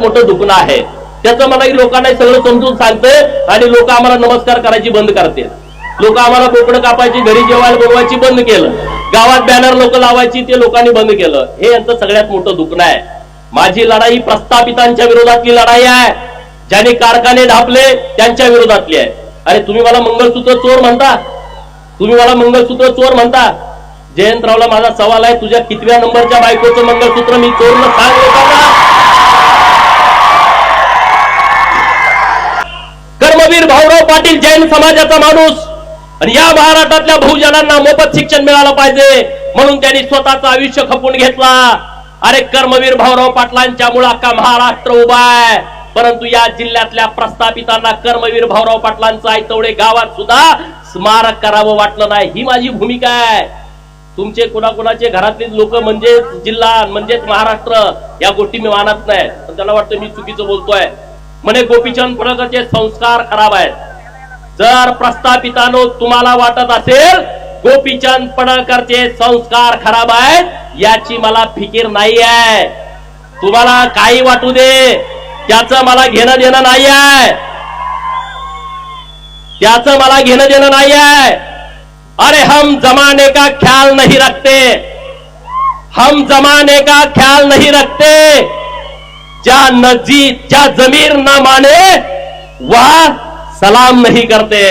मोठं दुखणं आहे त्याचं मलाही लोकांना सगळं समजून सांगतंय आणि लोक आम्हाला नमस्कार करायची बंद करते. लोक आम्हाला बोकडं कापायची घरी जेवायला बोलवायची बंद केलं. गावात बॅनर लोक लावायची ते लोकांनी बंद केलं. हे यांचं सगळ्यात मोठं दुखणं आहे. माझी लढाई प्रस्थापितांच्या विरोधातली लढाई आहे. ज्यांनी कारखाने ढापले त्यांच्या विरोधातली आहे. अरे तुम्ही मला मंगळसूत्र चोर म्हणता, तुम्ही मला मंगळसूत्र चोर म्हणता. जयंतरावला माझा सवाल आहे, तुझ्या कितव्या नंबरच्या बायकोचं मंगळसूत्र मी चोरलं सांग लोकांना. कर्मवीर भाऊराव पाटील जैन समाजाचा माणूस आणि या महाराष्ट्रातल्या बहुजनांना मोफत शिक्षण मिळालं पाहिजे म्हणून त्यांनी स्वतःचं आयुष्य खपून घेतला. अरे कर्मवीर भाऊराव पाटलांच्या मुळे अख्खा महाराष्ट्र उभा आहे. परंतु या जिल्ह्यातल्या प्रस्थापितांना कर्मवीर भाऊराव पाटलांचं आयतवडे गावात सुद्धा स्मारक करावं वाटलं नाही. ही माझी भूमिका आहे. तुमचे कुणाकुणाचे घरातले लोक म्हणजे जिल्हा म्हणजेच महाराष्ट्र या गोष्टी मी मानत नाही. पण त्याला वाटतं मी चुकीचं बोलतोय. म्हणे गोपीचंद पडळकरचे संस्कार खराब आहेत. जर प्रस्थापितांनो तुम्हाला वाटत असेल गोपीचंद पडळकरचे संस्कार खराब आहेत याची मला फिकीर नाही आहे. तुम्हाला काही वाटू दे, त्याचं मला घेणं देणं नाही आहे. त्याचं मला घेणं देणं नाही आहे. अरे हम जमाने का ख्याल नहीं रखते, हम जमाने का ख्याल नहीं रखते. जा जमीर न माने वह सलाम नहीं करते.